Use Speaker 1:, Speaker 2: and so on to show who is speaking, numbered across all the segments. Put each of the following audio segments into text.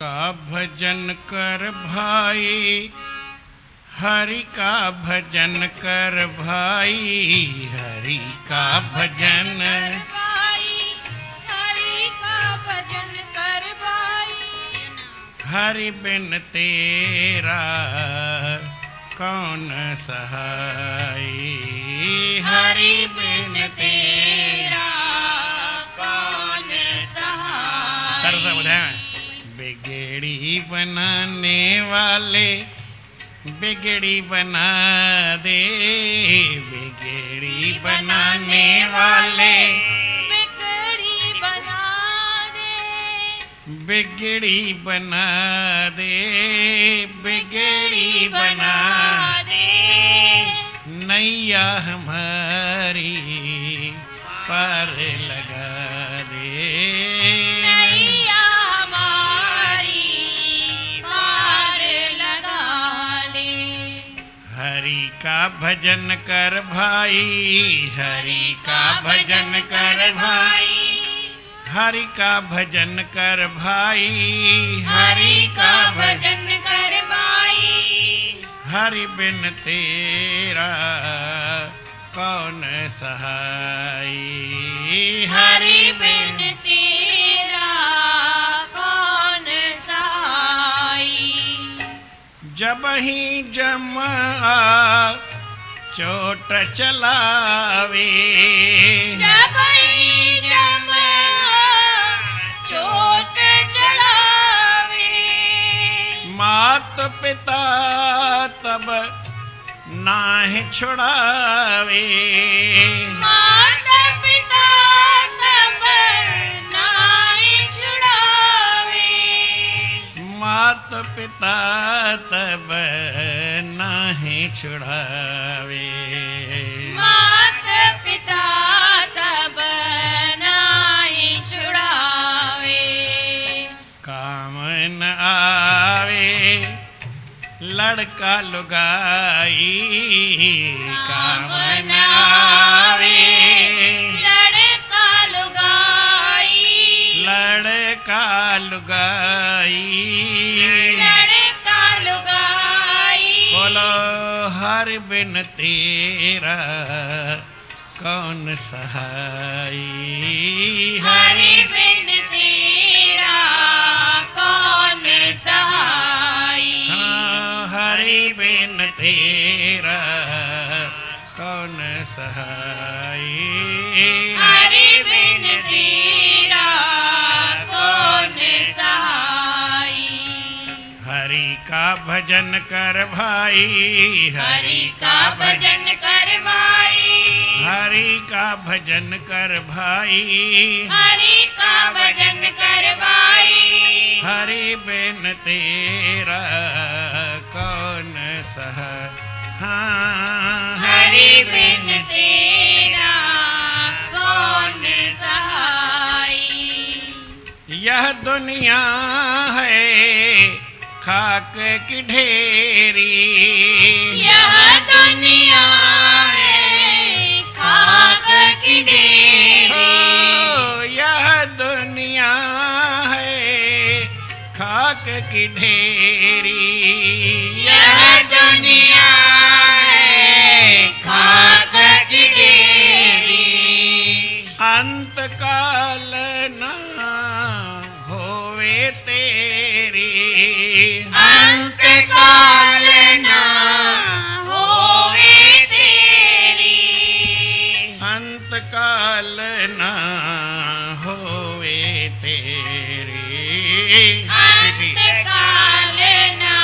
Speaker 1: का भजन कर भाई, हरि का भजन कर भाई, हरि का भजन
Speaker 2: भाई, हरि का भजन कर भाई।
Speaker 1: हरि बिन तेरा कौन सहाय,
Speaker 2: हरि बिन तेरा कौन सहाय।
Speaker 1: तरसा बुझाए बिगड़ी बनाने वाले बिगड़ी बना दे, बिगड़ी बनाने वाले
Speaker 2: बिगड़ी बना दे,
Speaker 1: बिगड़ी बना दे, बिगड़ी बना
Speaker 2: दे।
Speaker 1: नैया हमारी पार लगा दे,
Speaker 2: नैया हमारी पार लगा दे।
Speaker 1: हरि का भजन कर भाई, हरि का भजन कर भाई, हरि का भजन कर भाई,
Speaker 2: हरि का भजन कर भाई।
Speaker 1: हरि बिन तेरा कौन सहाय,
Speaker 2: हरि बिन तेरा कौन सहाय।
Speaker 1: जब ही जमा चोट चलावे,
Speaker 2: जब जम चोट चलावे।
Speaker 1: मात पिता तब नाहि छुड़ावे,
Speaker 2: माता पिता तब नाहि छुड़ावे।
Speaker 1: मात पिता तब नाहि छुड़ावे,
Speaker 2: माता पिता तब नाहि छुड़ावे।
Speaker 1: काम न आवे लड़का लुगाई, काम न आवे
Speaker 2: लड़का लुगाई,
Speaker 1: लड़का लुगाई।
Speaker 2: लड़का लुगाई।
Speaker 1: बोलो हरि बिन तेरा कौन सहाय,
Speaker 2: हरि बिन तेरा कौन सहाय।
Speaker 1: हाँ, हरि बिन तेरा कौन सहाय,
Speaker 2: हरि बिन तेरा कौन सहाय।
Speaker 1: हरि का भजन कर भाई,
Speaker 2: हरि का भजन कर भाई,
Speaker 1: हरि का भजन कर भाई,
Speaker 2: हरि का भजन कर भाई।
Speaker 1: हरि बिन तेरा कौन सहाय, हाँ,
Speaker 2: हरि बिन तेरा कौन सहाय।
Speaker 1: यह दुनिया है खाक की ढेरी,
Speaker 2: यह दुनिया है खाक की ढेरी।
Speaker 1: हो, यह दुनिया है खाक की ढेरी,
Speaker 2: यह दुनिया है खाक की ढेरी।
Speaker 1: अंत काल ना होवे तेरी,
Speaker 2: अंत काल ना होवे तेरी।
Speaker 1: अंत काल ना होवे तेरी,
Speaker 2: अंत काल ना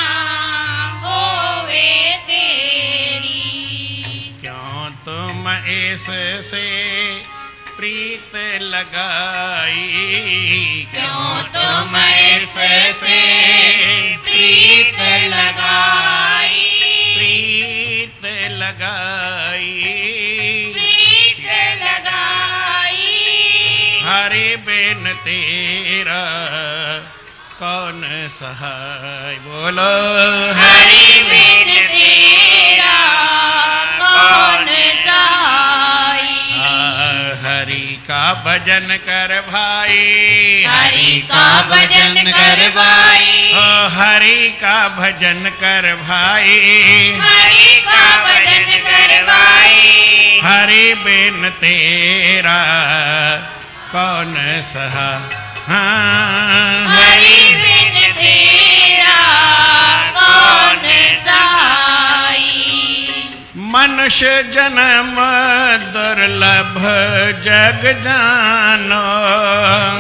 Speaker 2: होवे तेरी।
Speaker 1: क्यों तुम इससे प्रीत लगाई,
Speaker 2: क्यों तुम इससे प्रीत लगाई,
Speaker 1: प्रीत लगाई।
Speaker 2: प्रीत लगाई।
Speaker 1: हरि बिन तेरा कौन सहाय, बोलो
Speaker 2: हरि बिन तेरा कौन सहाय।
Speaker 1: हरि का भजन कर भाई,
Speaker 2: हरि का भजन कर भाई,
Speaker 1: हरि का भजन कर भाई,
Speaker 2: हरि का भजन कर भाई,
Speaker 1: हरि बिन तेरा कौन सहा। हाँ,
Speaker 2: हरि बिन तेरा कौन सहाई।
Speaker 1: मनुष्य जन्म दुर्लभ जग जानो,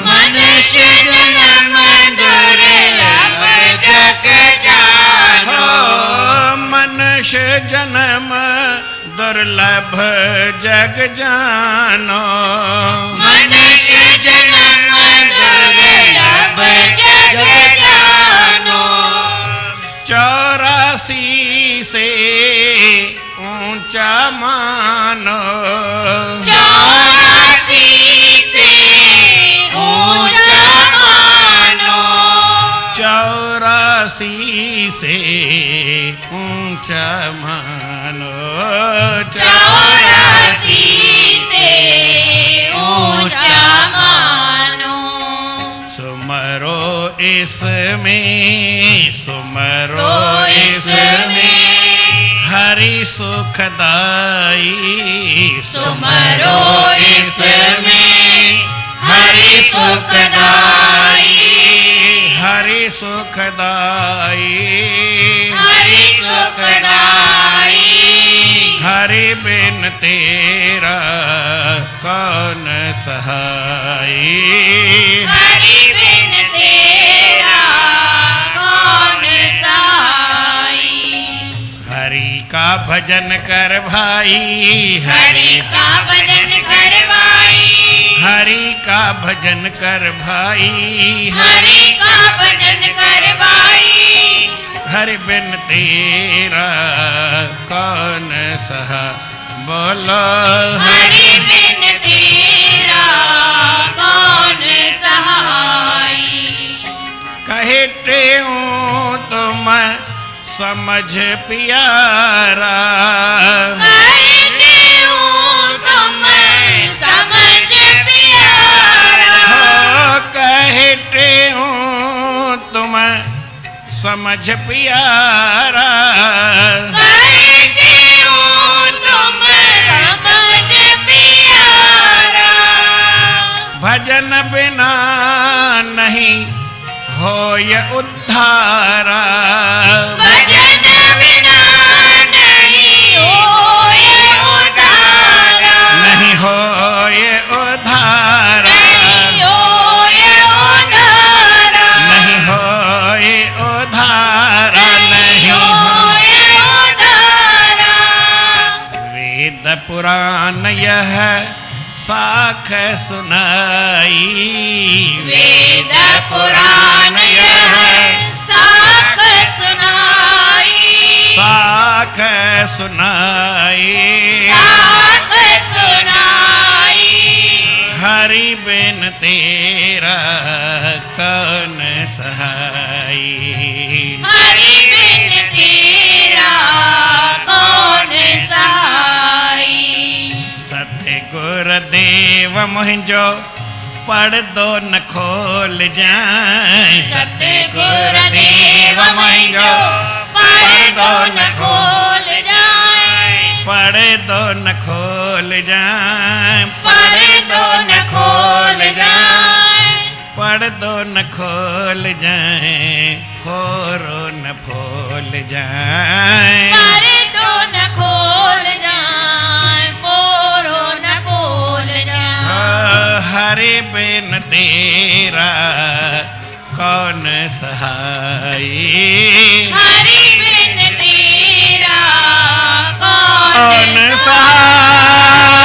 Speaker 2: मनुष्य जन्म दुर्लभ जग जानो,
Speaker 1: मनुष्य जन्म दुर्लभ जग जानो,
Speaker 2: मनुष्य जन्म दुर्लभ जग जानो।
Speaker 1: 84 से ऊंचा मानो,
Speaker 2: 84 से ऊंचा मानो,
Speaker 1: 84 से ऊंचा मानो,
Speaker 2: 84 से ऊंचा मानो।
Speaker 1: सुमरो इसमें, सुमरो
Speaker 2: इसमें
Speaker 1: हरि सुखदाई,
Speaker 2: सुमरो इसमें हरि सुखदाई,
Speaker 1: हरि सुखदाई,
Speaker 2: हरि सुखदाई।
Speaker 1: हरि बिन तेरा कौन सहाई,
Speaker 2: हरि बिन तेरा कौन सहाई।
Speaker 1: हरि का भजन कर भाई,
Speaker 2: हरि का भजन कर भाई,
Speaker 1: हरि का भजन कर भाई,
Speaker 2: हरि का भजन कर भाई।
Speaker 1: हरि बिन तेरा कौन सहा। बोलो
Speaker 2: हरि बिन तेरा कौन सहाई।
Speaker 1: कहते हूँ तुम समझ प्यारा,
Speaker 2: कहते हूँ तुम समझ प्यारा,
Speaker 1: हो कहते हूँ तुम समझ प्यारा,
Speaker 2: कहते हूँ तुम समझ प्यारा।
Speaker 1: भजन बिना नहीं होय उद्धारा,
Speaker 2: भजन बिना नहीं होय उद्धारा,
Speaker 1: नहीं होय उद्धारा,
Speaker 2: नहीं होय उद्धारा,
Speaker 1: नहीं होय उद्धारा,
Speaker 2: नहीं
Speaker 1: नहीं
Speaker 2: होय उद्धारा।
Speaker 1: वेद पुराण यह साख सुनाई,
Speaker 2: वेद पुराण यह साख सुनाई,
Speaker 1: साख सुनाई,
Speaker 2: साख सुनाई।
Speaker 1: हरि बिन तेरा कौन सहाई,
Speaker 2: हरि बिन तेरा कौन सहाई।
Speaker 1: सतगुर देव मुझो पर्दो न खोल जाए,
Speaker 2: सतगुर देव मुझो पर्दो न खोल जाए,
Speaker 1: पर्दो न खोल जाए,
Speaker 2: पर्दो न खोल जाए,
Speaker 1: पर्दो न खोल जाए, होरो न फोल जाए,
Speaker 2: पर्दो न खोल जाए, पोरो न बोल जाए।
Speaker 1: हरि बिन तेरा कौन सहाई,
Speaker 2: हरि बिन तेरा कौन
Speaker 1: सहाय।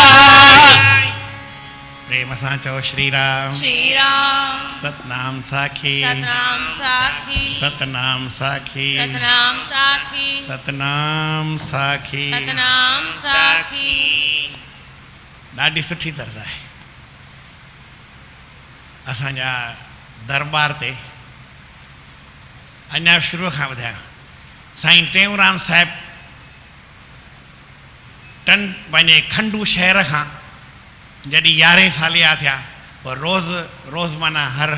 Speaker 1: प्रेम सां चओ श्री राम,
Speaker 2: श्री राम।
Speaker 1: सतनाम साखी,
Speaker 2: सतनाम साखी,
Speaker 1: सतनाम साखी,
Speaker 2: सतनाम साखी,
Speaker 1: सतनाम साखी।
Speaker 2: सतनाम साखी।
Speaker 1: ॾाढी सुठी तरह आहे असांजा दरबार ते अञा शुरू खां ॿुधायां साईं टेऊंराम साहिब टन पंहिंजे खंडू शहर खां जॾहिं 11 सालिया थिया पोइ रोज़ माना हर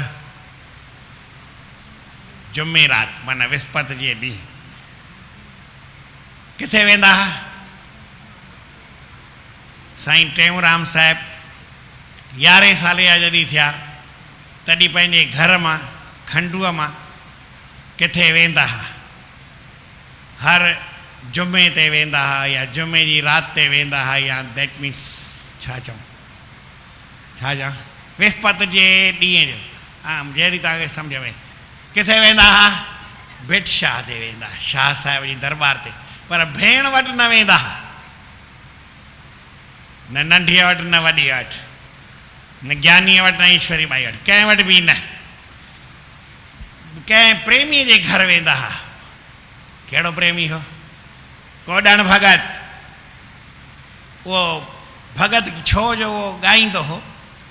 Speaker 1: जुमेरात माना विस्पति जे ॾींहुं किथे वेंदा हुआ? साईं टेऊंराम साहिब 11 साले जा जॾहिं थिया तॾहिं पंहिंजे घर मां खंडूअ मां किथे वेंदा हुआ, हर जुमे ते वेंदा हुआ या जुमे जी राति ते वेंदा हुआ, या दैट मीन्स छा चवां विस्पति जे ॾींहं जो जहिड़ी तव्हांखे सम्झ में किथे वेंदा हुआ? भिट शाह ते वेंदा, शाह साहिब जी दरबार ते, पर भेण वटि न वेंदा हुआ, न नंढीअ वटि न वॾी वटि, न ज्ञानीअ वटि न ईश्वरी बाई वटि, कंहिं वटि बि न, कंहिं प्रेमीअ जे घर वेंदा हुआ। कहिड़ो प्रेमी हो? कोॾण भगत। उहो भगत छो जो उहो ॻाईंदो हो,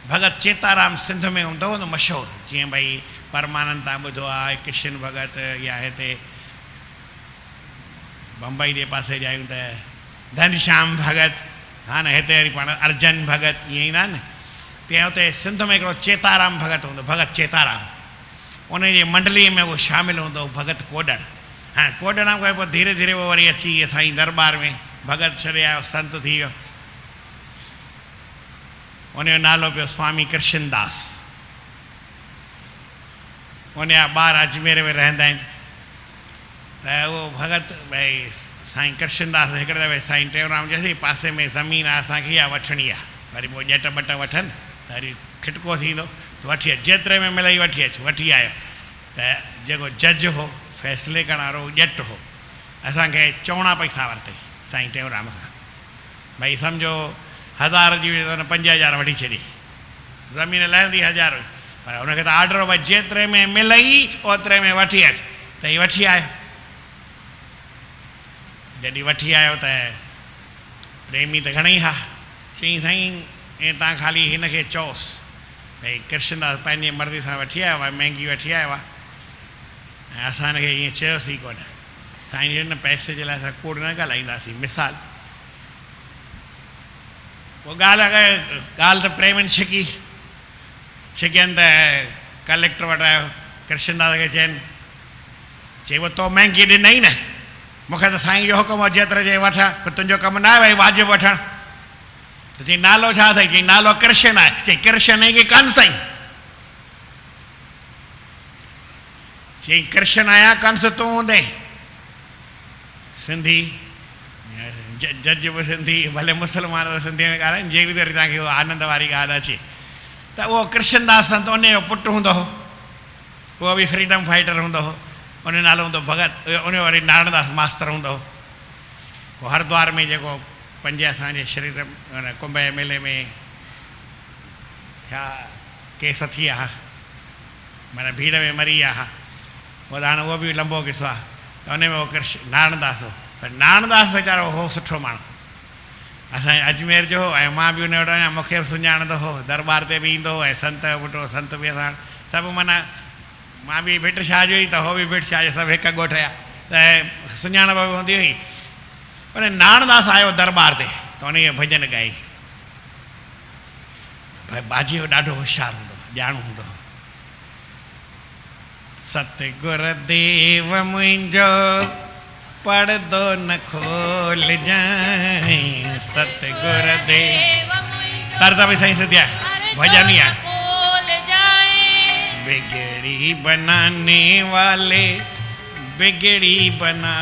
Speaker 1: भगत चेताराम सिंध में हूंदो हो न मशहूरु, जीअं भई परमानंद तव्हां ॿुधो आहे, किशन भगत, या हिते बम्बई जे पासे जा आहियूं त घनश्याम भगत, हा न, हिते वरी पाण अर्जन भगत ईअं ईंदा आहिनि। तीअं हुते सिंध में हिकिड़ो चेताराम भगत हूंदो, भगत चेताराम, उन जी मंडलीअ में उहो शामिलु हूंदो भगत कोॾण। हाणे कोॾण खां पोइ धीरे धीरे उहो वरी अची असांजी दरबार में भगत छॾे आयो, संत थी वियो। उनजो नालो पियो स्वामी कृष्णदास। उनजा ॿार अजमेर में रहंदा आहिनि, त उहो भगत भई साईं कृष्णदास हिकिड़े दफ़े साईं टेऊंराम चयसि पासे में ज़मीन आहे, असांखे इहा वठणी आहे, वरी पोइ ॼट ॿट वठनि त वरी खिटको थींदो, त वठी अच, जेतिरे में मिलई वठी अच। वठी आयो त जेको जज हो, फ़ैसिले करण वारो ॼट हो, असांखे चौणा पैसा वरितई साईं टेऊंराम खां, भई सम्झो 1000 जी हुई त हुन 5000 वठी छॾी, ज़मीन लहंदी 1000 हुई, पर हुनखे त ऑर्डर हो भई जेतिरे में मिलई ओतिरे में वठी अच, त हीअ वठी आयो। जॾहिं वठी आयो त प्रेमी त घणेई हा, चई साईं ऐं तव्हां ख़ाली हिन खे चओसि भई कृष्णदास पंहिंजे मर्ज़ी सां वठी आयो आहे, महांगी वठी आयो आहे, ऐं असां हिनखे ईअं चयोसीं कोन। साईं हिन पैसे जे लाइ असां कूड़ न ॻाल्हाईंदासीं। मिसाल पोइ ॻाल्हि त प्रेमनि छिकियनि त कलेक्टर वटि आयो, कृष्णदास खे चयनि, चई उहो तो महांगी ॾिनई न, मूंखे त साईं जो हुकुम हो जेतिरे जे वठां, पर तुंहिंजो कमु न आहे भई वाजिबु वठणु। त चई नालो छा अथई? चई नालो कृष्ण आहे। चई कृष्ण आहे की कंस साईं? चई कृष्ण आहियां, कंस तूं हूंदे। सिंधी जज बि सिंधी, भले मुस्लमान त सिंधी में ॻाल्हाइनि, जे बि वरी तव्हांखे उहा आनंद वारी ॻाल्हि अचे त उहो कृष्णदास संत उनजो पुटु हूंदो हो, उहो बि फ्रीडम फाइटर हूंदो हो, उन नालो हूंदो भगत, उन वरी नारायणदास मास्तर हूंदो हो। पोइ हरिद्वार में जेको 5 असांजे शरीर कुंभ जे मेले में थिया केस थी विया, माना भीड़ में मरी विया, पोइ हाणे उहो बि लंबो किसो आहे, त उन में उहो नारायणदास हो। पर नारायणदास वीचारो हो सुठो माण्हू, असांजे अजमेर जो हो, ऐं मां बि उन वटि वञा, मूंखे बि सुञाणंदो हो, दरबार ते बि ईंदो हो, ऐं संत जो पुटु, संत बि असां सभु, माना मां बि भिट शाह जो ई, त हो बि भिट शाह जो, सभु हिकु ॻोठ जा, त सुञाणप बि हूंदी हुई। उन नारायणदास आयो दरबार ते, त उन खे भॼन ॻाई। भई बाजी जो ॾाढो होशियारु हूंदो, ॼाणू हूंदो हो। सतगुर देव मुंहिंजो पर्दो न खोल जाए, सतगुर देव तर्ज बि सही सिधी आहे, भॼन ई आहे। बिगड़ी बनाने वाले बिगड़ी बना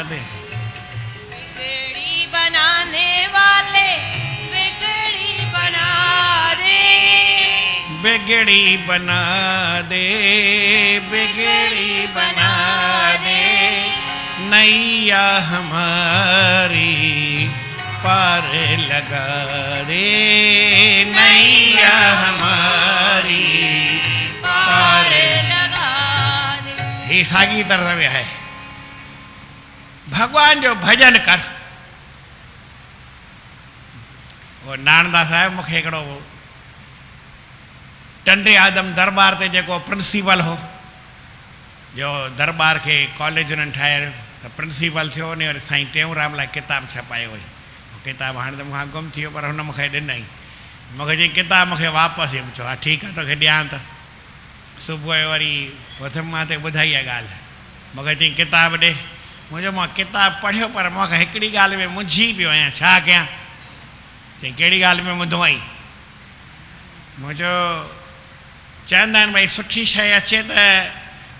Speaker 1: दे,
Speaker 2: बिगड़ी बनाने वाले बिगड़ी बना दे,
Speaker 1: बिगड़ी बना दे, बिगड़ी बना दे, नैया हमारी पार लगा दे, नैया हमारी पार
Speaker 2: लगा दे।
Speaker 1: ही साॻी तरह में है, भगवान जो भजन कर। वो नारायणदास साहिब मूंखे हिकिड़ो टंडे आदम दरबार ते जेको प्रिंसिपल हो, जो दरबार के कॉलेज उन्हनि ठाहियो, त प्रिंसिपल थियो, उन वरी साईं टेऊंराम लाइ किताबु छपायो हुई। किताबु हाणे त मूंखां गुम थी वियो, पर हुन मूंखे ॾिनई, मूंखे चई किताबु मूंखे वापसि ॾियो। चयो हा ठीकु आहे, तोखे ॾियां त। सुबुह जो वरी उथम मां ते ॿुधाई आहे ॻाल्हि, मूंखे चई किताब ॾे। मुंहिंजो मां किताबु पढ़ियो पर मूंखे हिकिड़ी ॻाल्हि में मुंझी पियो आहियां, छा कयां? चई कहिड़ी ॻाल्हि में मुंधो आई? मुंहिंजो चवंदा आहिनि भई सुठी शइ अचे त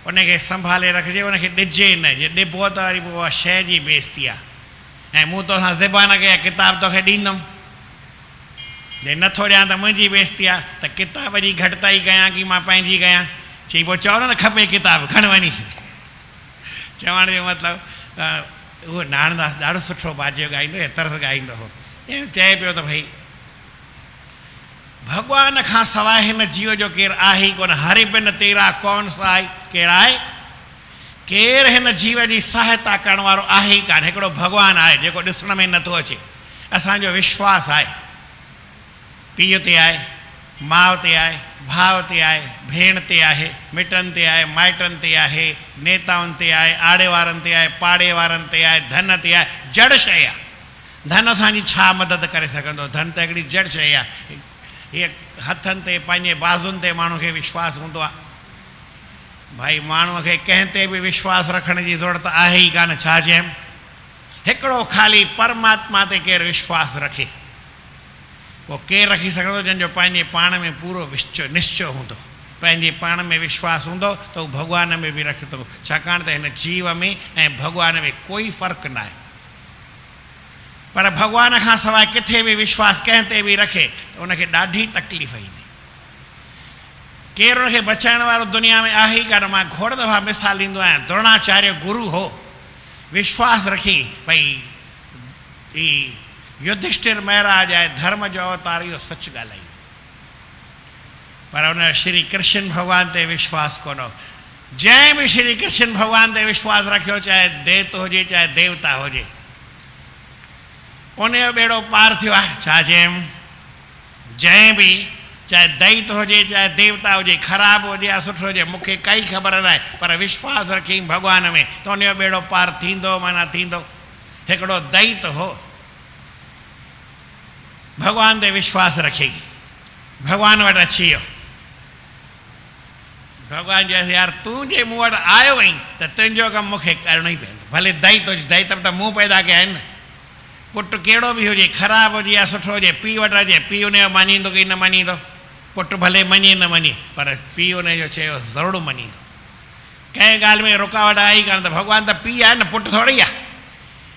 Speaker 1: उनखे संभाले रखिजे, उनखे ॾिजे न, जे ॾिबो त वरी पोइ उहा शइ जी बेइज़ती आहे। ऐं मूं तोसां ज़बान कया किताब तोखे ॾींदुमि, जे नथो ॾियां त मुंहिंजी बेइज़ती आहे, त किताब जी घटिताई कयां की मां पंहिंजी कयां? चई पोइ चओ न खपे किताब खण वञी। चवण जो मतिलबु उहो नारायणदास ॾाढो सुठो बाजियो ॻाईंदो हुओ, तर्स ॻाईंदो हुओ। ईअं चए पियो त भई भॻवान खां सवाइ हिन जीव जो केरु आहे ई कोन, हरि बिन तेरा कौन सा आहे, केरु आहे? केरु हिन जीव जी सहायता करण वारो आहे ई कान। हिकिड़ो भॻवानु आहे जेको ॾिसण में नथो अचे। असांजो विश्वास आहे, पीउ ते आहे, माउ ते आहे, भाउ ते आहे, भेण ते आहे, मिटनि ते आहे, माइटनि ते आहे, नेताउनि ते आहे, आड़े वारनि ते आहे, पाड़े वारनि ते आहे, धन ते आहे। जड़ शइ आहे। धन असांजी छा मदद करे सघंदो? धन त हिकिड़ी जड़ शइ आहे। हीअ हथनि ते पंहिंजे बाज़ुनि ते माण्हू खे विश्वास हूंदो आहे। भाई माण्हूअ खे कंहिं ते बि विश्वास रखण जी ज़रूरत आहे ई कान। छा चयमि? हिकिड़ो ख़ाली परमात्मा ते केरु विश्वास रखे, पोइ केरु रखी सघंदो? जंहिंजो पंहिंजे पाण में पूरो निश्चय हूंदो, पंहिंजे पाण में विश्वास हूंदो त उहो भॻवान में बि रखंदो। छाकाणि त हिन जीव में ऐं भॻवान में कोई फ़र्क़ु न आहे। पर भॻवान खां सवाइ किथे बि विश्वास कंहिं ते बि रखे त उनखे ॾाढी तकलीफ़ ईंदी। केरु उनखे बचाइण वारो दुनिया में आहे ई कान। मां खोड़ दफ़ा मिसाल ॾींदो आहियां। द्रोणाचार्य गुरु हो, विश्वास रखी भई ही युधिष्ठिर महाराज आहे, धर्म जो अवतार, इहो सच ॻाल्हाई। पर उन श्री कृष्ण भॻवान ते विश्वास कोन हो। जंहिं बि श्री कृष्ण भॻवान ते विश्वास रखियो, चाहे दैत हुजे चाहे देवता हुजे, उनजो बेड़ो पार थियो आहे। छा चयमि? जंहिं बि चाहे दैत हुजे चाहे देवता हुजे, ख़राबु हुजे या सुठो हुजे, मूंखे काई ख़बर न आहे, पर विश्वास रखी भॻवान में त उनजो बेड़ो पार थींदो माना थींदो। हिकिड़ो दैत हो, भॻवान ते विश्वास रखी भॻवान वटि अची वियो। भॻवान चयोसि यार तूं जे मूं वटि आयो आहीं त तुंहिंजो कमु मूंखे करिणो ई पवंदो। भले दैत हुजे, दैत बि त मूं पैदा कया आहिनि। पुटु कहिड़ो बि हुजे, ख़राबु हुजे या सुठो हुजे, पीउ वटि अचे, पीउ उनजो मञींदो की न मञींदो? पुटु भले मञे न मञे, पर पीउ उनजो चयो ज़रूरु मञींदो। कंहिं ॻाल्हि में रुकावट आई कान। त भॻवान त पीउ आहे न, पुटु थोरी आहे।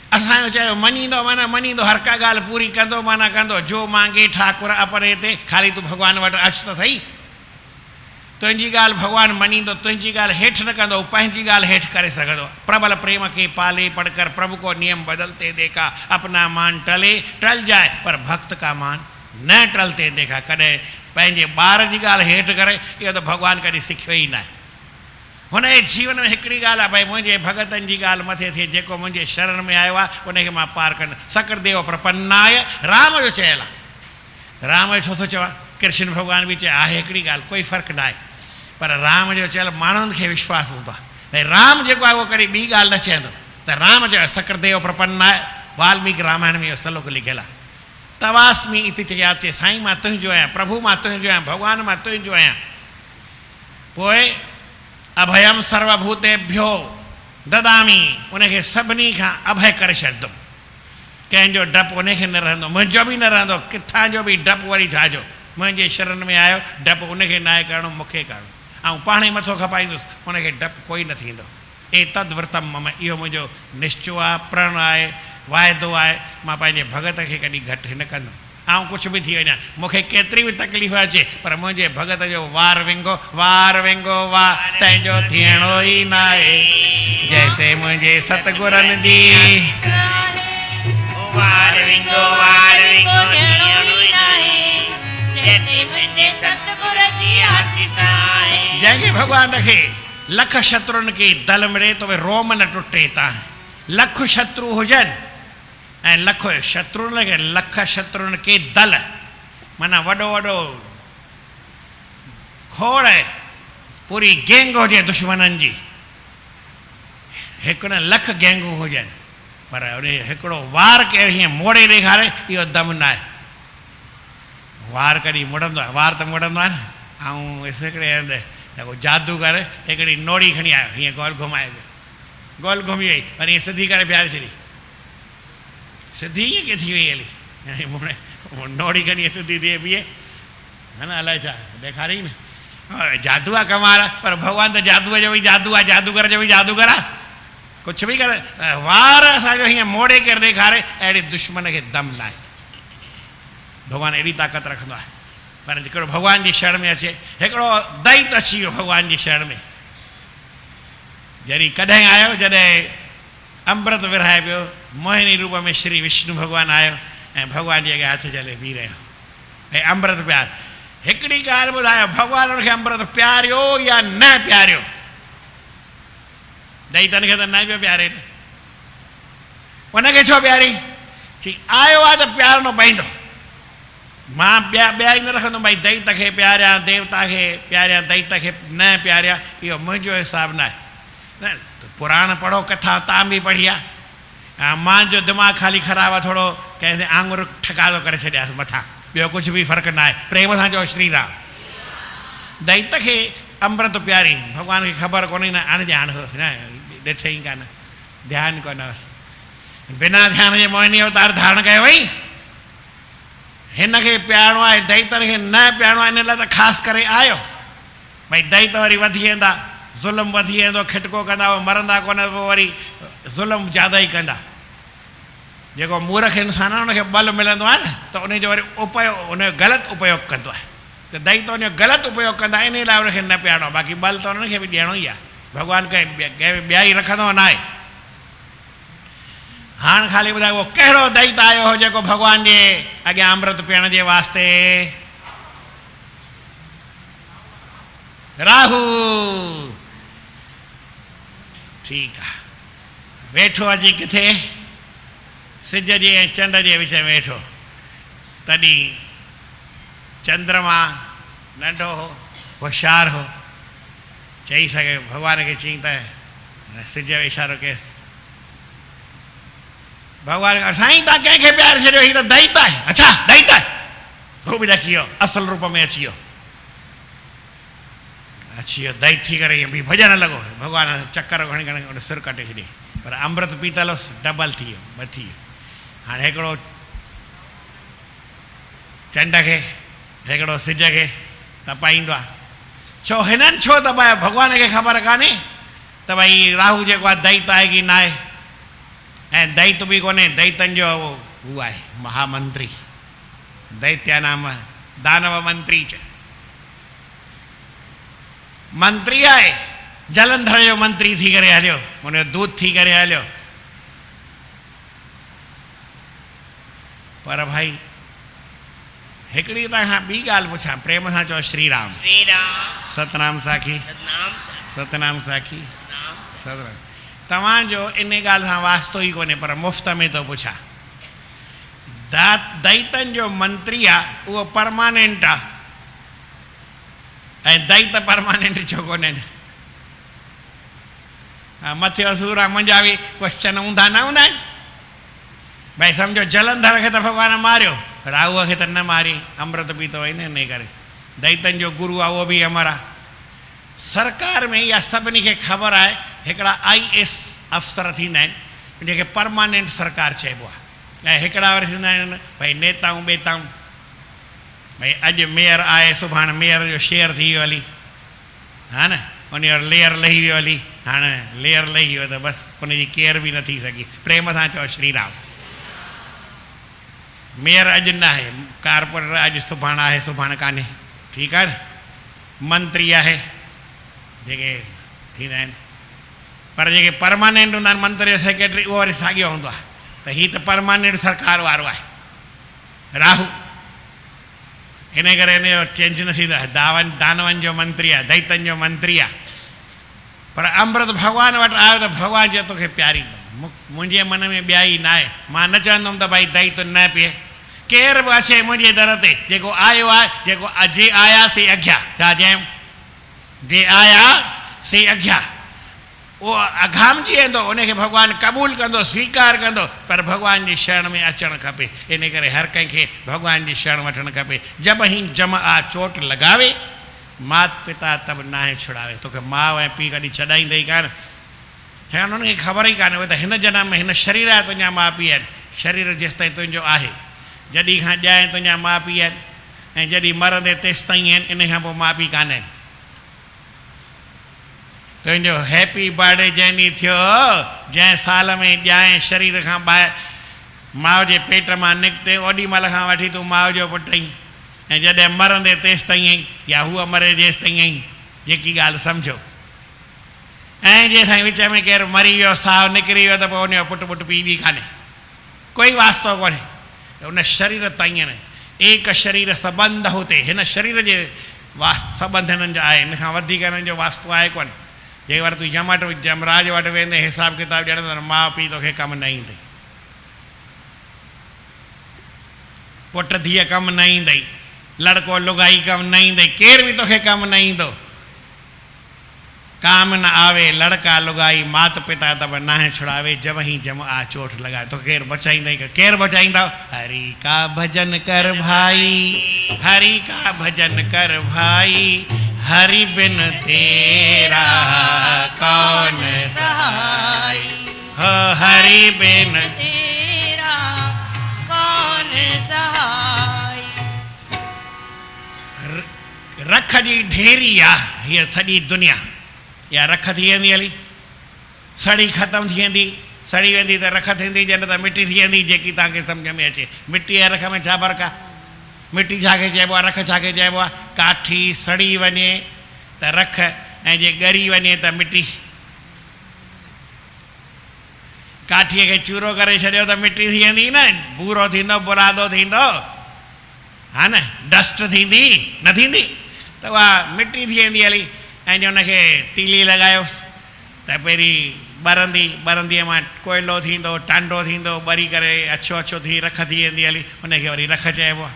Speaker 1: असांजो चयो मञींदो माना मञींदो, हर का ॻाल्हि पूरी कंदो माना कंदो। जो मांगे ठाकुर अपने ते, ख़ाली तूं भॻवान वटि अच त सही। तुंहिंजी ॻाल्हि भॻवानु मञींदो, तुंहिंजी ॻाल्हि हेठि न कंदो, पंहिंजी ॻाल्हि हेठि करे सघंदो। प्रबल प्रेम के पाले पढ़कर प्रभु को नियम बदलते देखा, अपना मान टले टल जाए पर भक्त का मान न टलते देखा। कॾहिं पंहिंजे ॿार जी ॻाल्हि हेठि करे, इहो त भॻवानु कॾहिं सिखियो ई न आहे। हुनजे जीवन में हिकिड़ी ॻाल्हि आहे, भई मुंहिंजे भगतनि जी ॻाल्हि मथे थिए, जेको मुंहिंजे शरण में आयो आहे उनखे मां पार कंदो। सकरदेव प्रपन्नाय, राम जो चयल आहे। राम जो छो थो चवां? कृष्ण भॻवान बि चए आहे हिकिड़ी ॻाल्हि, कोई फ़र्क़ु न आहे। पर राम जो चयल माण्हुनि खे विश्वास हूंदो आहे। भई राम जेको आहे उहो कॾहिं ॿी ॻाल्हि न चवंदो। त राम चयो सकरदेव प्रपन्नाय, वाल्मीकि रामायण में इहो श्लोक लिखियलु आहे। तवास्मी इति चया, चए साईं मां तुंहिंजो आहियां, प्रभु मां तुंहिंजो आहियां, भॻवान मां तुंहिंजो आहियां। पोइ अभयम सर्वभूतेभ्यो ददामी, उनखे सभिनी खां अभय करे छॾंदुमि। कंहिंजो डपु उनखे न रहंदो, मुंहिंजो बि न रहंदो, किथां जो बि डपु वरी छाजो। मुंहिंजे शरण में आयो, डपु उनखे न आहे करिणो, मूंखे करिणो। ऐं पाण ई मथो खपाईंदुसि, उनखे डपु कोई न थींदो। एतद व्रतम मम, इहो मुंहिंजो निश्चय आहे, प्रण आहे, वाइदो आहे। मां पंहिंजे भगत खे कॾहिं घटि न कंदुमि। ऐं कुझु बि थी वञा, मूंखे केतिरी बि तकलीफ़ अचे, पर मुंहिंजे भगत जो वार विंगो वाह तंहिंजो थियणो ई न आहे। जंहिं ते मुंहिंजे सतगुरनि जी
Speaker 2: वार विंगो थियणो ई न आहे। जंहिं ते मुंहिंजे सतगुर जी आसीस आहे।
Speaker 1: जंहिंखे भॻवानु रखे, लख शत्रुनि खे दल मिले तो भई रोम न टुटे। तव्हां लख शत्रु हुजनि ऐं लख शत्रुनि खे, लख शत्रुनि खे दल माना वॾो वॾो खोड़ पूरी गैंग हुजे दुश्मननि जी, हिकु न लख गैंगूं हुजनि, पर उन हिकिड़ो वार केरु हीअं मोड़े ॾेखारे, इहो दम न आहे। वार कॾहिं मुड़ंदो आहे, वार त मुड़ंदो आहे न। ऐं हिकिड़े हंधि जेको जादूगर हिकिड़ी नोड़ी खणी आयो, हीअं गोल घुमाए पियो, गोल घुमी वई, वरी ईअं सिधी करे बीहारे छॾी, सिधी ईअं कीअं थी वई हली, नोड़ी खणी सिधी थिए बीहे, है न, अलाए छा ॾेखारियईं न, जादू आहे कमाल, पर भॻवानु त जादूअ जो बि जादू आहे, जादूगर जो बि जादूगर आहे, कुझु बि करे वार असांजो हीअं मोड़े करे ॾेखारे, अहिड़े दुश्मन खे दम न आहे। भॻवानु एॾी ताक़त रखंदो आहे, पर हिकिड़ो भॻवान जी शरण में अचे, हिकिड़ो दैत अची वियो भॻवान जी शरण में, जॾहिं कॾहिं आयो जॾहिं अमृत विरहाए पियो, मोहिनी रूप में श्री विष्णु भॻवानु आयो ऐं भॻवान जे अॻियां हथ जले बीह रहियो ऐं अमृत प्यार। हिकिड़ी ॻाल्हि ॿुधायो, भॻवान हुनखे अमृत प्यारियो या न प्यारियो? दैतन खे त न पियो प्यारे, उनखे छो प्यारी? चई आयो आहे त प्यारणो पवंदो, मां ॿिया ई न रखंदुमि भई दैत खे प्यारियां, देवता खे प्यारियां, दैत खे न प्यारियां, इहो मुंहिंजो हिसाबु न आहे। न पुराण पढ़ो, कथा तव्हां बि पढ़ी आहे, मुंहिंजो दिमाग़ु ख़ाली ख़राबु आहे, थोरो कंहिं आङुर ठकालो करे छॾियासीं मथां, ॿियो कुझु बि फ़र्क़ु न आहे। प्रेम सां चओ श्री राम। दैत खे अमृत प्यारी, भॻवान खे ख़बर कोन्हे न अणॼाण हो, न ॾिठे ई कान, ध्यानु कोन हुअसि, बिना ध्यान जे मोहिनी अवतार धारण कयो वई। हिन खे प्यारणो आहे, दैतन खे न प्यारणो आहे, इन लाइ त ख़ासि करे आयो। भई दैत वरी वधी वेंदा, ज़ुल्म वधी वेंदो, खिटको कंदा, उहे मरंदा कोन, पोइ वरी ज़ुल्म ज़्यादा ई कंदा। जेको मूर्ख इंसान आहे उनखे बल मिलंदो आहे न, त उनजो वरी उपयोग, उनजो ग़लति उपयोग कंदो आहे, त दैत उनजो ग़लति उपयोग कंदा, इन लाइ उनखे न प्यारणो, बाक़ी बल त उन्हनि खे बि ॾियणो ई आहे। भॻवानु कंहिं ॿिया ई रखंदो न आहे। हाणे ख़ाली ॿुधायो उहो कहिड़ो दैत आयो हो जेको भॻवान जे अॻियां अमृत पीअण जे वास्ते? राहु। ठीकु आहे, वेठो अची किथे? सिज जे ऐं चंड जे विच में वेठो। तॾहिं चंद्रमा नंढो हो, होशियारु हो, चई सघे भॻवान खे चई त सिज जो इशारो कयसि, भॻवान साईं तव्हां कंहिंखे प्यारे छॾियो, हीअ त दैत आहे। अच्छा दैत आहे, हू बि ॾकी वियो, असल रूप में अची वियो, अची वियो दैत थी करे ईअं बि भॼण लॻो। भॻवान चकर खणी खणी उन सिर कटे छॾियईं, पर अमृत पीतल हुअसि, डबल थी वियो, ॿ थी वियो। हाणे हिकिड़ो चंड खे, हिकिड़ो सिज खे तपाईंदो आहे। छो हिननि छो तपायो? भॻवान खे ख़बर कान्हे त भई राहु जेको आहे दैत आहे की न आहे, ऐं दैत बि कोन्हे, दैतनि जो हू आहे महामंत्री, दैत्या नाम दानव मंत्री च मंत्री आहे, जलंधर जो मंत्री थी करे हलियो, हुनजो दूत थी करे हलियो। पर भाई हिकिड़ी तव्हां ॿी ॻाल्हि पुछां, प्रेम सां चओ श्री राम।
Speaker 2: श्री राम।
Speaker 1: सतनाम साखी,
Speaker 2: सतनाम साखी,
Speaker 1: सतनाम साखी,
Speaker 2: सतनाम साखी।
Speaker 1: सतनाम। तव्हांजो इन ॻाल्हि सां वास्तो ई कोन्हे, पर मुफ़्त में थो पुछां। दैतनि जो मंत्री आहे उहो परमानेंट आहे, ऐं दैत परमानेंट छो कोन्हे? मथे असूर आहे, मुंहिंजा बि क्वेश्चन हूंदा न हूंदा आहिनि। भई सम्झो जलंधर खे त भॻवान मारियो, राहुअ खे त न मारी, अमृत पीतो वई न, इन करे दैतनि जो गुरू आहे उहो बि अमर आहे। सरकार में इहा सभिनी खे ख़बर आहे, हिकिड़ा IAS अफ़सर थींदा आहिनि जेके परमानेंट सरकार चइबो आहे, ऐं हिकिड़ा वरी थींदा आहिनि भई नेताऊं ॿेताऊं, भई अॼु मेयर आहे, सुभाणे मेयर जो शेयर थी वियो हली, हा न, उन जो लेयर लही वियो हली, हाणे लेयर लही वियो त बसि उनजी केयर बि न थी सघी। प्रेम सां चओ श्री राम। मेयर अॼु न आहे, कारपोरेटर अॼु सुभाणे आहे, सुभाणे कान्हे, ठीकु आहे न। मंत्री आहे जेके थींदा आहिनि, पर जेके परमानेंट हूंदा आहिनि, मंत्री जो सेक्रेटरी, उहो वरी साॻियो हूंदो आहे। त हीअ त परमानेंट सरकार वारो आहे राहु, इन करे इन जो चेंज न थींदो आहे। दानवनि जो मंत्री आहे, दैतनि जो मंत्री आहे, पर अमृत भॻवान वटि आयो त भॻवान चए तोखे प्यारींदो। मुंहिंजे मन में ॿिया ई न आहे, मां न चवंदुमि त भई दैत न पीए, केर बि अचे मुंहिंजे दर ते, जेको आयो आहे, जेको जे आया से अॻियां, छा चयमि, जे आया से अॻियां, उहो अघामजी वेंदो, उनखे भॻवानु क़बूल कंदो, स्वीकार कंदो, पर भॻवान जी शरण में अचणु खपे। इन करे हर कंहिंखे भॻवान जी शरण वठणु खपे। जब ही जम आ चोट लॻावे मात पिता तब नाहे छुड़ावे। तोखे माउ ऐं पीउ कॾहिं छॾाईंदई कान, छा उन्हनि खे ख़बर ई कान्हे त हिन जनम में हिन शरीर जा तुंहिंजा माउ पीउ आहिनि। शरीर जेसि ताईं तुंहिंजो आहे, जॾहिं खां ॼाए तुंहिंजा माउ पीउ आहिनि, ऐं जॾहिं मरंदे तेसि ताईं आहिनि, इन खां पोइ माउ पीउ कान आहिनि। तुंहिंजो हैप्पी बर्थडे जंहिं ॾींहुं थियो, जंहिं साल में ॼाए शरीर खां ॿाहिरि माउ जे पेट मां निकिते, ओॾी महिल खां वठी तूं माउ जो पुटु आहीं, ऐं जॾहिं मरंदे तेसि ताईं आहीं, या हूअ मरे जेसि ताईं आहीं, जेकी ॻाल्हि सम्झो। ऐं जे साईं विच में केरु मरी वियो, साहु निकिरी वियो, त पोइ उनजो पुटु पीउ बि कान्हे, कोई वास्तो कोन्हे, उन शरीर ताईं आहिनि। एक शरीर सबंध होते, हिन शरीर जे सबंध हिननि जो आहे, हिन खां वधीक हिननि जो वास्तो आहे कोन्हे। जे वरी तूं जमराज वटि वेंदे हिसाब किताब ॼणंदो, माउ पीउ तोखे कमु न ईंदई, पुटु धीअ कमु न ईंदई, लड़को लुगाई कमु न ईंदई, केर बि तोखे कमु न ईंदो। काम न आवे लड़का लुगाई, मात पिता तब नाहे छुड़ावे, जब ही जम आ चोट लॻाए। तो केरु बचाईंदई, केरु बचाईंदा? हरि का भजन कर भाई, हरि का भजन कर भाई, हरि बिन तेरा कौन
Speaker 2: सहाय,
Speaker 1: हरि बिन
Speaker 2: तेरा कौन सहाय।
Speaker 1: रख जी ढेरी आहे हीअ सॼी दुनिया, या रख थी वेंदी हली, सड़ी ख़तमु थी वेंदी, सड़ी वेंदी त रख थींदी, जॾहिं त मिटी थी वेंदी, जेकी तव्हांखे सम्झ में अचे। मिटी ऐं रख में छा फ़र्क़ु आहे? मिटी छाखे चइबो आहे, रख छाखे चइबो आहे? काठी सड़ी वञे त रख, ऐं जे ॻरी वञे त मिटी। काठीअ खे चूरो करे छॾियो त मिटी थी वेंदी न, बूरो थींदो, बुरादो थींदो, हा न, डस्ट थींदी न थींदी, त उहा मिटी थी वेंदी हली। ऐं जो हुनखे तीली लॻायोसि त पहिरीं ॿरंदी, ॿरंदीअ मां कोयलो थींदो, टांडो थींदो, ॿरी करे अछो अछो थी रख थी वेंदी हली, हुनखे वरी रख चइबो आहे।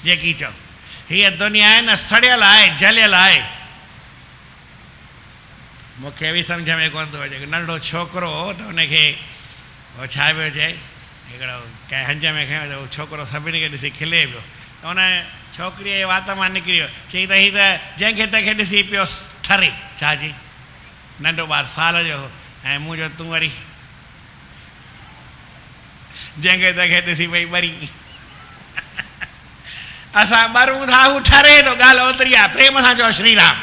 Speaker 1: जेकी चओ, हीअ दुनिया आहे न सड़ियल आहे, जलियल आहे। मूंखे बि सम्झ में कोन थो अचे, नंढो छोकिरो हो त हुनखे उहो छा पियो चए, हिकिड़ो कंहिं हंज में खयो त उहो छोकिरो सभिनी खे ॾिसी खिले पियो, त हुन छोकिरीअ जे वात मां निकिरी वियो, चई त हीअ त जंहिंखे तंहिंखे ॾिसी पियो ठरे। छा जी? नंढो ॿारु साल जो हो, ऐं मूं जो तूं वरी जंहिंखे तंहिंखे ॾिसी पई ॿरी। असां ॿरूं था, हू ठरे थो, ॻाल्हि ओतिरी आहे। प्रेम सां चओ श्री राम।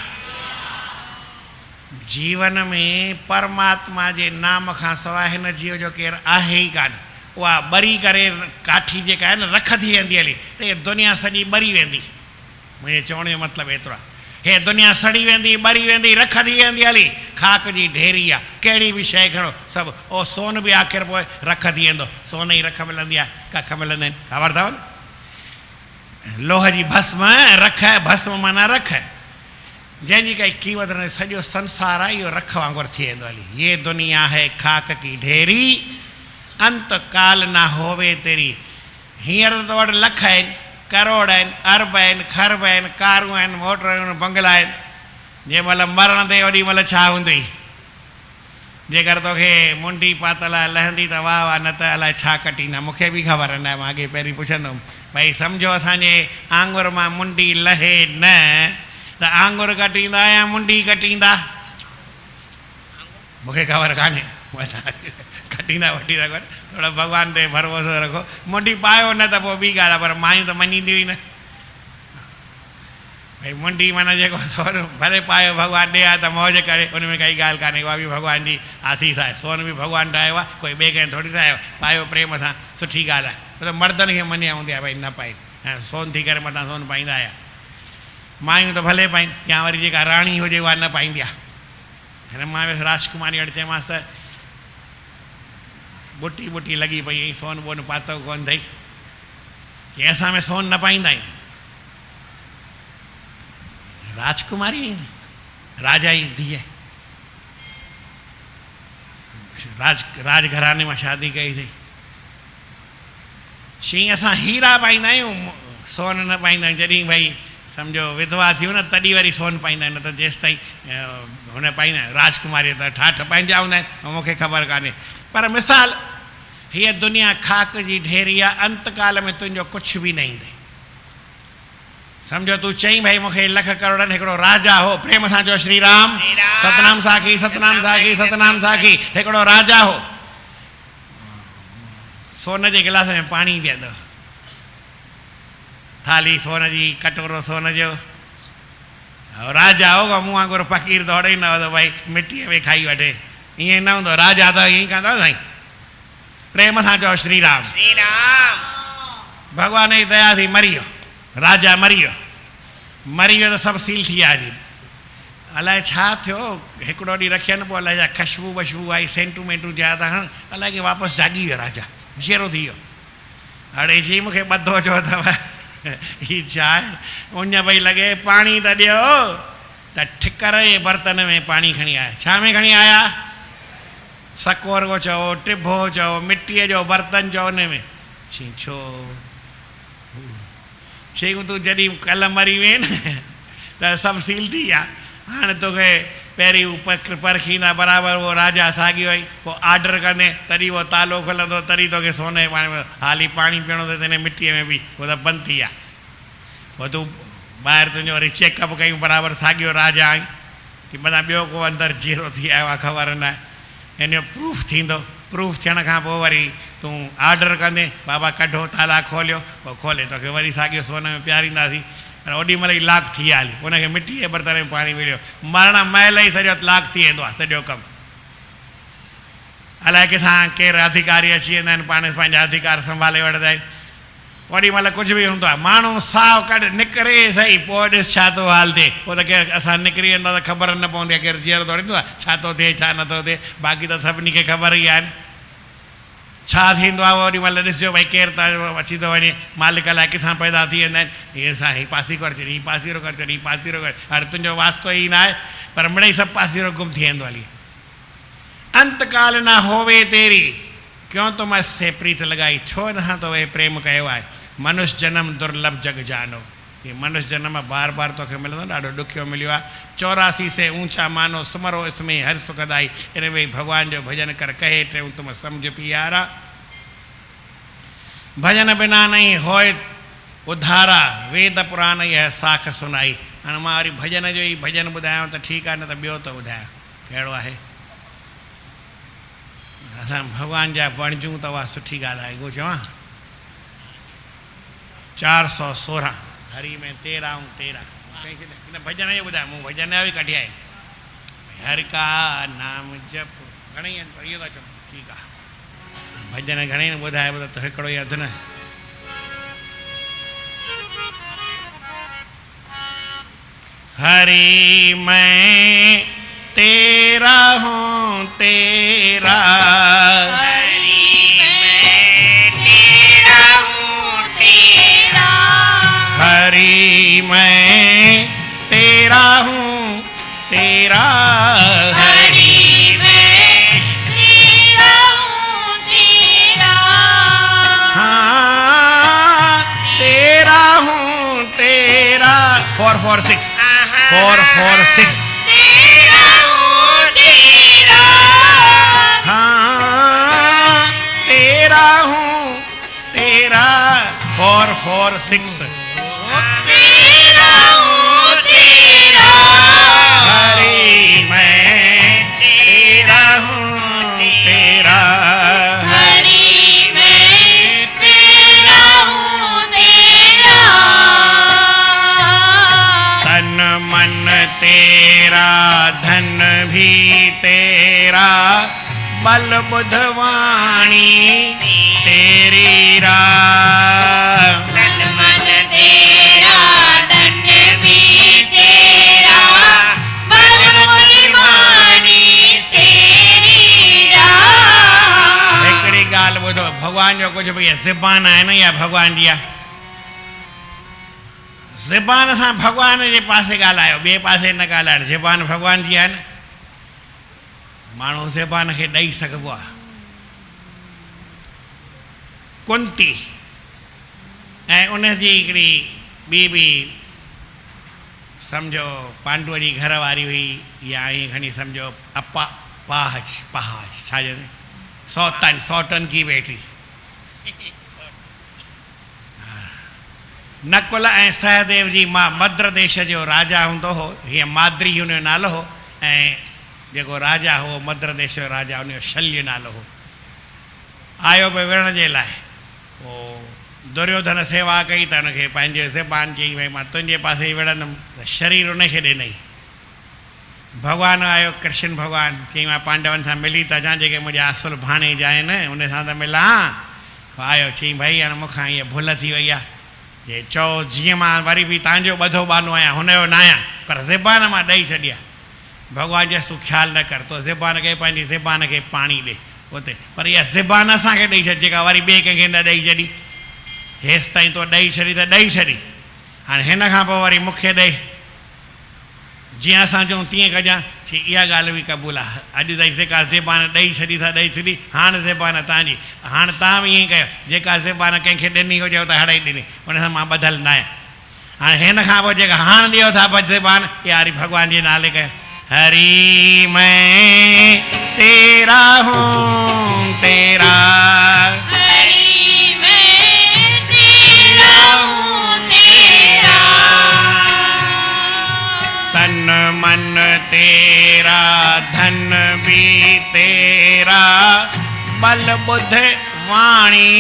Speaker 1: जीवन में परमात्मा जे नाम खां सवाइ हिन जीव जो केरु आहे ई कान। उहा ॿरी करे काठी जेका आहे न रख थी वेंदी हली, त इहा दुनिया सॼी ॿरी वेंदी। मुंहिंजे चवण जो मतिलबु एतिरो आहे, हे दुनिया सड़ी वेंदी, ॿरी वेंदी, रख थी वेंदी हली। खाक जी ढेरी आहे, कहिड़ी बि शइ खणो सभु, ओ सोन बि आख़िर पोइ रख थी वेंदो। सोन जी रख मिलंदी आहे, कख मिलंदा आहिनि, ख़बर अथव न? लोह जी भस्म, रख भस्म माना रख, जंहिंजी काई क़ीमत न, सॼो संसार आहे इहो रख वांगुरु थी वेंदो हली। ये दुनिया है खाक की ढेरी, अंत काल ना होवे तेरी। हींअर त वटि लख आहिनि, करोड़ आहिनि, अरब आहिनि, खरब आहिनि, कारूं आहिनि, मोटर आहिनि, बंगला आहिनि, जंहिं महिल मरण ते ओॾी महिल छा हूंदई? जेकर तोखे मुंडी पातल आहे लहंदी त वाह वाह, न त अलाए छा कटींदा। मूंखे बि ख़बर न आहे, मां अॻे पहिरीं पुछंदुमि, भई सम्झो असांजे आंगुर मां मुंडी लहे न त आंगुर कटींदा या मुंडी कटींदा? मूंखे ख़बर कान्हे, कटींदा वठींदा कोन, थोरो भॻवान ते भरोसो रखो। मुंडी पायो न त पोइ ॿी ॻाल्हि आहे, पर मायूं त मञींदियूं ई न। भई मुंडी माना जेको सोन भले पायो, भॻवानु ॾे आहे त मौज करे, उन में काई ॻाल्हि कान्हे, उहा बि भॻवान जी आसीस आहे। सोन बि भॻवानु ठाहियो आहे, कोई ॿिए कंहिं थोरी ठाहियो, पायो प्रेम सां, सुठी ॻाल्हि आहे। पर मर्दनि खे मञिया हूंदी आहे भई न पाइनि, ऐं सोन थी करे मथां सोन पाईंदा हुया। मायूं त भले पाइनि, या वरी जेका राणी हुजे उहा न पाईंदी आहे। हिन मां वियुसि राजकुमारी वटि, चयोमांसि त बुटी बुटी लॻी पई, ऐं सोन बोन पातो कोन अथई, की असां में सोन न पाईंदा आहियूं। राजकुमारी राजा जी धीअ, राजघराने मां शादी कई अथई। शीं असां हीरा पाईंदा आहियूं, सोन न पाईंदा आहियूं। जॾहिं भई सम्झो विधवा थियूं न, तॾहिं वरी सोन पाईंदा आहिनि, न त जेसि ताईं हुन पाईंदा आहिनि। राजकुमारी त ठाठ पंहिंजा हूंदा आहिनि, मूंखे ख़बर कान्हे। पर मिसाल, हीअ दुनिया खाक जी ढेरी आहे, अंत काल में तुंहिंजो कुझु बि न ईंदई। सम्झो तूं चई भाई मूंखे लख करोड़नि हिकिड़ो राजा हो, प्रेम सां चओ श्री राम,
Speaker 2: श्री राम।
Speaker 1: सतनाम साखी सतनाम साखी सतनाम साखी। हिकिड़ो राजा हो, सोन जे गिलास में पाणी पीअंदो, थाली सोन जी, कटोरो सोन जो। राजा हो, मूं वांगुरु फ़क़ीर दौड़े न हो त भाई मिटीअ में खाई वठे, ईअं न हूंदो। राजा त ईअं कंदो साईं। प्रेम सां चओ श्री राम।
Speaker 2: श्री राम।
Speaker 1: भगवान जी दया थी मरी वियो, राजा मरी वियो। मरी वियो त सभु सील थी विया। जी अलाए छा थियो, हिकिड़ो ॾींहुं रखियनि पोइ अलाए छा ख़ुशबू वशबू आई, सेंटू मेंटू थिया त हण अलाए की वापसि जागी वियो राजा, जीअरो थी वियो। हाणे जी मूंखे ॿधो चओ अथव हीअ छा आहे? उन भई लॻे पाणी त ॾियो, त ठिकर जे बर्तन में पाणी खणी आया। छा में खणी आया? सकोरगो चओ, टिभो चओ, मिटीअ जो बर्तन चओ, उन में। चई छो? चई तूं जॾहिं कल्ह मरी वई न त सभु सील थी विया, हाणे तोखे पहिरीं परखींदा बराबरि। उहो राजा साॻियो आई, पोइ ऑडर कंदे तॾहिं उहो तालो खुलंदो, तॾहिं तोखे सोने जे पाणी में हाली पाणी पीअणो अथई, हिन मिटीअ में बि उहो त बंदि थी विया। पोइ तूं ॿाहिरि तुंहिंजो वरी चेकअप कयूं, बराबरि साॻियो राजा आई की मथां ॿियो को अंदरि जीरो थी आयो आहे, ख़बर न आहे। हिन जो प्रूफ थींदो, प्रूफ थियण खां पोइ वरी तूं ऑडर कंदे बाबा कढो, ताला खोलियो, पोइ खोले तोखे वरी साॻियो सोन में पियारींदासीं। ओॾी महिल ई लाक थी विया, हली उनखे मिटीअ जे बर्तन में पाणी मिलियो, मरण महिल ई सॼो लाक थी वेंदो आहे सॼो कमु। अलाए किथां केरु अधिकारी अची वेंदा आहिनि, पाण पंहिंजा अधिकार संभाले वठंदा आहिनि। ओॾी महिल कुझु बि हूंदो आहे, माण्हू साहु कढ निकिरे सही, पोइ ॾिस छा थो हाल थिए। पोइ त केरु असां निकिरी वेंदा त ख़बर न पवंदी आहे, केरु जीअरो दौड़ींदो आहे छा थो थिए छा नथो थिए। बाक़ी त सभिनी खे ख़बर ई आहिनि छा थींदो आहे। ओॾी महिल ॾिसिजो भई केरु त अची थो वञे, मालिक लाइ किथां पैदा थी वेंदा आहिनि, हीअ सां हीअ पासीरो कर छॾ, हीअ पासीरो कर छॾ, हीअ पासीरो कर। हाणे तुंहिंजो वास्तो ई न आहे, पर मिड़ेई सभु पासीरो गुम थी वेंदो हली। अंतकाल न होवे तेरी क्यों तुम से प्रीत लॻाई, छो हिन सां तो प्रेम कयो आहे। मनुष्य जन्म दुर्लभ जग जानो, ये मनुष्य जन्म बार बार तोखे मिलंदो, ॾाढो ॾुखियो मिलियो आहे। 84 से ऊंचा मानो सुमरो इसमें हर सुखदाई, इन में भगवान जो भजन कर कहे टे तुम समझ पियारा। भजन बिना नहीं होए उधारा, वेद पुराण यह साख सुनाई। हाणे मां वरी भजन जो ई भजन ॿुधायांव त ठीकु आहे, न त ॿियो त ॿुधायां कहिड़ो आहे। असां भॻवान जा बणिजूं त उहा सुठी ॻाल्हि आहे। उहो चवां 416 हरि में 13 हिन भजन जो ॿुधायां, मूं भजन जा बि कढिया आहिनि। हर का नाम जप घणेई आहिनि, पर इहो था चऊं ठीकु आहे। भजन घणेई ॿुधाए त हिकिड़ो ई अधु न। हरि मैं तेरा हूँ तेरा,
Speaker 2: हरि मैं तेरा हूँ तेरा,
Speaker 1: हरि मैं तेरा हूँ तेरा,
Speaker 2: हरि मैं तेरा हूँ तेरा,
Speaker 1: हाँ तेरा हूँ तेरा। 446 446
Speaker 2: तेरा हूँ तेरा,
Speaker 1: हाँ तेरा हूँ तेरा। 446
Speaker 2: तेरा हूँ तेरा,
Speaker 1: हरि मैं तेरा हूँ तेरा,
Speaker 2: हरि मैं तेरा हूँ तेरा,
Speaker 1: तन मन तेरा धन भी तेरा, बल बुधवाणी तेरी राह।
Speaker 2: तन मन तेरा धन भी तेरा, बल बुद्धि तेरी राह।
Speaker 1: हिकिड़ी ॻाल्हि ॿुधो, भॻवान जो कुझु भई ज़बान आहे न, या भॻवान जी आहे। ज़बान सां भॻवान जे पासे ॻाल्हायो, ॿिए पासे न ॻाल्हाइणु। ज़बान भॻवान जी आहे न, माण्हू ज़बान खे ॾेई सघिबो आहे। कुंती ऐं उनजी हिकिड़ी ॿी बि सम्झो पांडुअ जी घरवारी हुई, या ईअं खणी सम्झो पहाज छा चइजे, सौतन की बेटी। नकुल ऐं सहदेव जी मां मद्र देश जो राजा हूंदो हो, हीअं माद्री हुनजो नालो हो, ऐं जेको राजा हो मद्र देश जो राजा हुनजो शल्य नालो हो। आयो पियो विढ़ण जे लाइ, पोइ दुर्योधन सेवा कई त हुनखे पंहिंजे ज़बान चई भई मां तुंहिंजे पासे ई विढ़ंदुमि, त शरीर उनखे ॾिनई। भॻवानु आयो कृष्ण भॻवानु, चई मां पांडवनि सां मिली त अचां, जेके मुंहिंजा असुल भाणे जा आहिनि उन सां त मिलां। आयो चई भई हाणे मूंखां ईअ भुल थी वई आहे, जे चओ जीअं मां वरी बि तव्हांजो ॿधो बानो आहियां हुनजो न आहियां, पर ज़बान मां ॾेई छॾी आहे। भॻवानु चयसि तूं ख़्यालु न कर, तो ज़बान खे पंहिंजी ज़बान खे पाणी ॾे उते, पर इहा ज़बान असांखे ॾेई छॾ जेका वरी ॿिए कंहिंखे न ॾेई छॾी। हेसि ताईं तो ॾेई छॾी त ॾेई छॾी, हाणे हिन खां पोइ वरी मूंखे ॾे, जीअं असां चऊं तीअं कजां। चई इहा ॻाल्हि बि क़बूलु आहे, अॼु ताईं जेका ज़बान ॾेई छॾी था ॾेई छॾी, हाणे ज़बान तव्हांजी, हाणे तव्हां बि ईअं कयो, जेका ज़बान कंहिंखे ॾिनी हुजे त हड़ई ॾिनी, उन सां मां ॿधल न आहियां। हाणे हिन खां पोइ जेका हाणे ॾियो था ज़बान, इहा वरी भॻवान जे नाले कयो। हरी मैं तेरा हूँ तेरा,
Speaker 2: हरि मैं तेरा हूँ तेरा,
Speaker 1: तन मन तेरा धन भी तेरा, बल बुध वाणी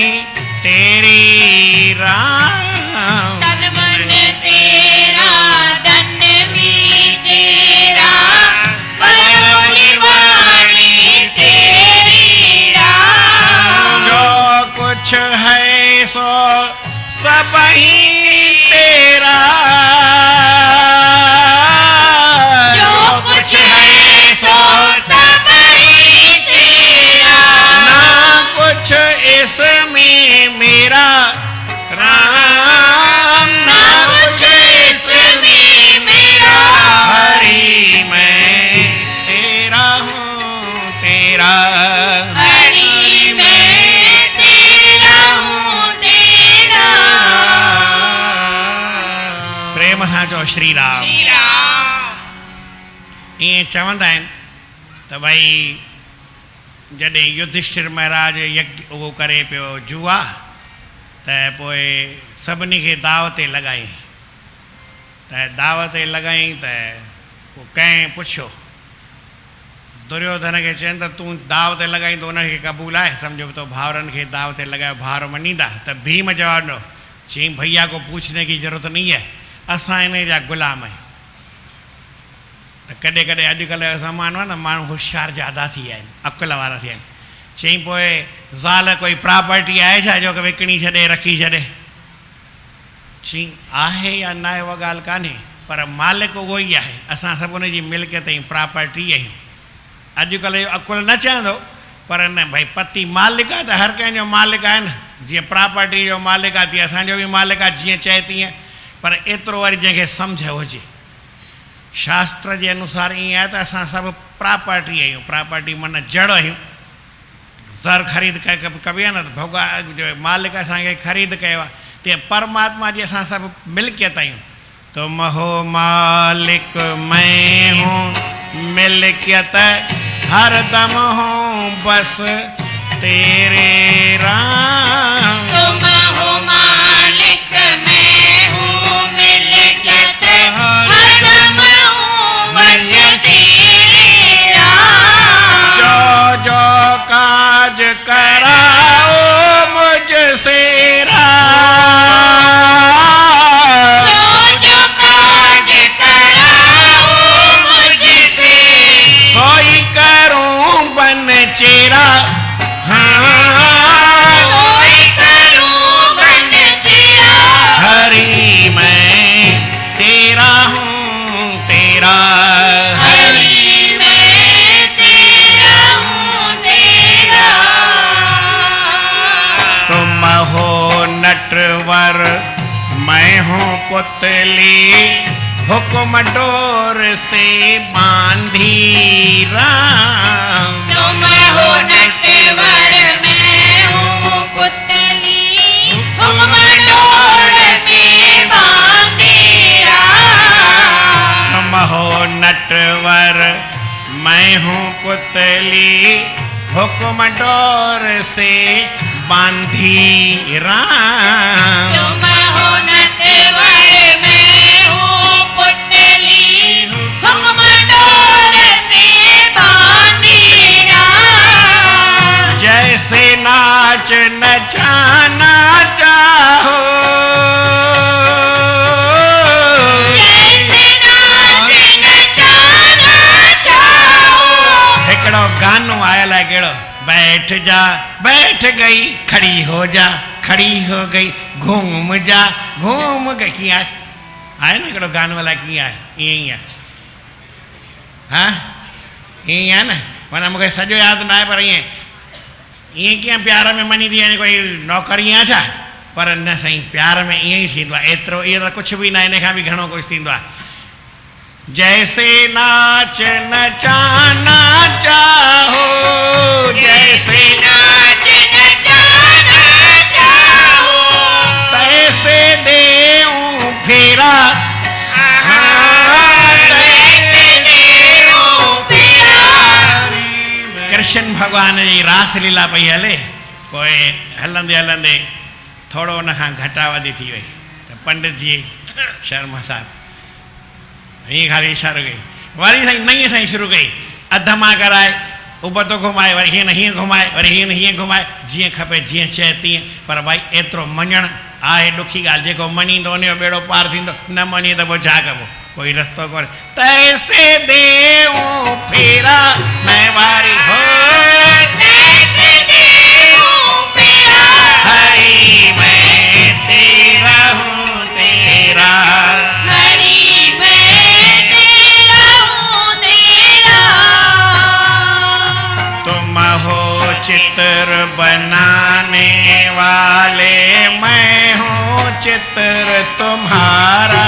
Speaker 1: तेरी राम।
Speaker 2: तन मन तेरा धन भी तेरा, बल वाणी तेरी राम।
Speaker 1: जो कुछ है सो सब ही तेरा,
Speaker 2: जो कुछ है सो सब ही तेरा,
Speaker 1: ना कुछ इसमें मेरा राम,
Speaker 2: ना कुछ इसमें मेरा।
Speaker 1: हरि मैं तेरा हूँ तेरा,
Speaker 2: हरि मैं तेरा हूँ तेरा।
Speaker 1: प्रेम सां चओ श्री राम।
Speaker 2: श्री राम।
Speaker 1: ईअं चवंदा आहिनि त भई जॾहिं युधिष्ठिर महाराज यज्ञ उहो करे पियो जुआ, त पोइ सभिनी खे दाव ते लॻाई, त दाव ते लॻाई त पोइ कंहिं पुछियो दुर्योधन खे, चवनि त तूं दाव ते लॻाई त उनखे क़बूल आहे, सम्झो तो भाउरनि खे दाव ते लॻायो, भाउर मञींदा? त भीम जवाबु ॾिनो, चई भैया को पूछने की ज़रूरत नहीं है, असां इन जा ग़ुलाम आहियूं। त कॾहिं कॾहिं अॼुकल्ह जो ज़मानो आहे न, माण्हू होशियारु ज़्यादा थी विया आहिनि, अकुल वारा थी विया आहिनि। चई पोइ ज़ाल कोई प्रॉपर्टी आहे छा जो की विकिणी छॾे रखी छॾे? चई आहे या न आहे उहा ॻाल्हि कान्हे, पर मालिक उहो ई आहे, असां सभु उनजी मिल्कियत ऐं प्रॉपर्टी आहियूं। अॼुकल्ह जो अकुल न चवंदो, पर न भई पति मालिक आहे त हर कंहिंजो मालिक आहे न, जीअं प्रॉपर्टी जो मालिक आहे तीअं असांजो बि मालिक आहे, जीअं चए तीअं। पर एतिरो वरी जंहिंखे सम्झ हुजे, शास्त्र जे अनुसार ईअं आहे त असां सभु प्रॉपर्टी आहियूं, प्रॉपर्टी माना जड़ आहियूं। ज़र ख़रीद कबी आहे न, त भॻवान जो मालिक असांखे ख़रीद कयो आहे, तीअं परमात्मा जी असां सभु मिल्कियत आहियूं। तुम हो मालिक मैं हूँ मिल्कियत हरदम हूँ बस तेरे राम।
Speaker 2: तुम हो मालिक मैं हूँ मिल्कियत हरदम हूँ बस तेरे राम।
Speaker 1: जो जो काज कराओ मुझसे राम,
Speaker 2: जो काज कराओ मुझसे,
Speaker 1: सोई करूं बन चेरा, हाँ
Speaker 2: सोई करूं बन चेरा।
Speaker 1: हरि मैं तेरा हूँ तेरा,
Speaker 2: हरि मैं तेरा हूँ तेरा।
Speaker 1: तुम हो नटवर मैं हूँ पुतली, हुक्म डोर से बांधी राम।
Speaker 2: तुम हो नटवर मैं हूँ पुतली, हुक्म डोर से बांधे राम।
Speaker 1: तुम हो नटवर मैं हूँ पुतली, हुक्म डोर से बांधी राम।
Speaker 2: तुम हो नटवर मैं हूँ पुतली, हुक्म डोर से बांधी राम।
Speaker 1: जैसे नाच नचाना चाहो,
Speaker 2: जैसे नाच नचाना चाहो।
Speaker 1: हिकिड़ो गानो आयल आहे कहिड़ो, बैठ जा बैठ गई, खड़ी हो जा खड़ी हो गई, घूम जा घूम गई। कीअं आहे? आहे न हिकिड़ो गानो अलाए कीअं आहे, ईअं ई आहे। हा ईअं ई आहे न, माना मूंखे सॼो यादि न आहे, पर ईअं ईअं कीअं प्यार में मञी थी वञे कोई नौकरी आहे छा? पर न साईं, प्यार में ईअं ई थींदो आहे, एतिरो इहो त कुझु बि न, इन खां बि घणो कुझु थींदो आहे। जैसे नाच नचाना चाहो, जैसे
Speaker 2: नाच नचाना चाहो।
Speaker 1: तैसे देऊं फेरा,
Speaker 2: तैसे देऊं फेरा।
Speaker 1: कृष्ण भगवान जी रास लीला पई हले, पोइ हलंदे हलंदे थोरो हुन खां घटा वधी थी वई, त पंडित जी शर्मा साहिबु हीअं ख़ाली इशारो कई, वरी साईं नईं साईं शुरू कई, अध मां कराए उबतो घुमाए, वरी हीअं न हीअं घुमाए, वरी हीअं न हीअं घुमाए, जीअं खपे जीअं चए तीअं। पर भाई एतिरो मञणु आहे ॾुखी ॻाल्हि, जेको मञींदो उनजो बेड़ो पार थींदो, न मञी त पोइ छा कबो, कोई रस्तो कोन्हे। तैसे देऊं फेरा मैं वारी हो,
Speaker 2: तैसे देऊं फेरा।
Speaker 1: हरी मैं तेरा हूँ तेरा,
Speaker 2: हरि मैं तेरा हूँ तेरा।
Speaker 1: तुम हो चित्र बनाने वाले, मैं हूँ चित्र तुम्हारा।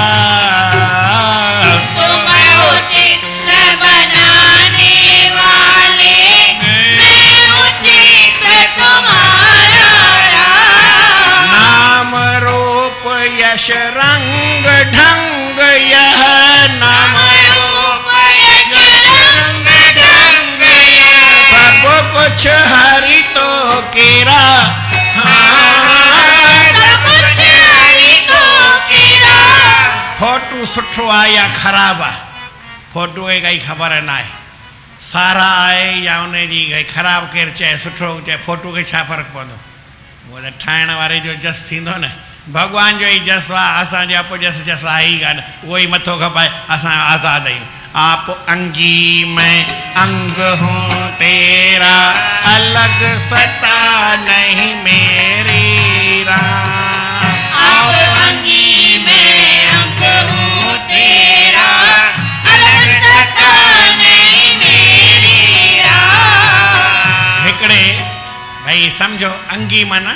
Speaker 2: तुम हो चित्र बनाने वाले, मैं हूँ चित्र तुम्हारा।
Speaker 1: नाम रूप यश रंग ढंग यह, नाम
Speaker 2: रूप यश रंग ढंग यह।
Speaker 1: सब कुछ हरि तो केरा।
Speaker 2: सब कुछ हरि को केरा।
Speaker 1: फोटू सुठो आहे या ख़राबु आहे, फोटू खे काई ख़बर न आहे, सारा आहे या उनजी काई ख़राबु केरु चए सुठो चए, फोटू खे छा फ़र्क़ु पवंदो, उहो त ठाहिण वारे जो जस थींदो न। भॻवान जो ई जस आहे, असांजो अपजस जस आहे ई कान, उहो ई मथो खपाए, असां आज़ाद आहियूं। आप अंगी मैं अंग हूँ तेरा, अलग सता नहीं मेरी राम।
Speaker 2: आप अंगी मैं अंग हूँ तेरा, अलग सत्ता नहीं मेरी राम।
Speaker 1: हिकिड़े भाई सम्झो अंगी माना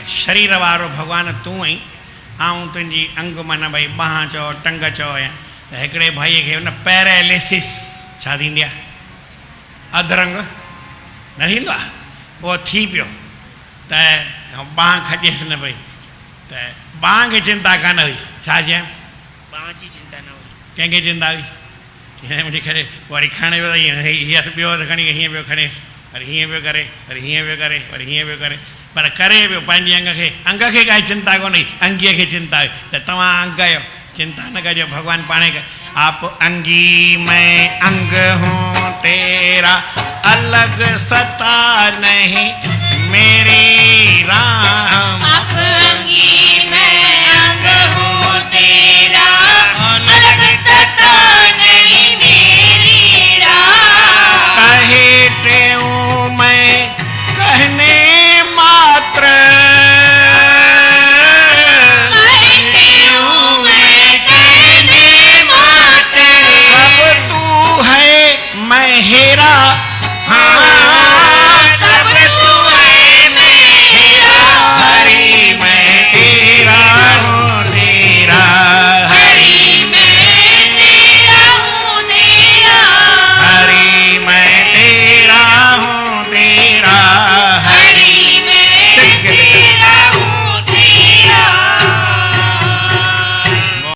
Speaker 1: शरीर वारो भॻवान तूं आई, ऐं तुंहिंजी अंग माना भाई बांह चओ टंग चओ, या त हिकिड़े भाईअ खे हुन पैरालिसिस छा थींदी आहे, अधरंग न थींदो आहे, उहो थी पियो त बांह खॼेसि न पई, त बांह खे चिंता कान हुई, छा चयां
Speaker 2: बांह जी चिंता न हुई,
Speaker 1: कंहिंखे चिंता हुई, मुंहिंजी खणे वरी खणे पियो त हीअं ॿियो त खणी हीअं पियो खणेसि, वरी हीअं पियो करे, वरी हीअं पियो करे, वरी हीअं पियो करे, पर करे पियो पंहिंजे अंग खे काई चिंता कोन हुई, अंगीअ खे चिंता हुई, त तव्हां अंग आहियो, चिंता न कजो, भगवान पाणे कर। आप अंगी मैं अंग हूँ तेरा, अलग सता नहीं मेरी राम।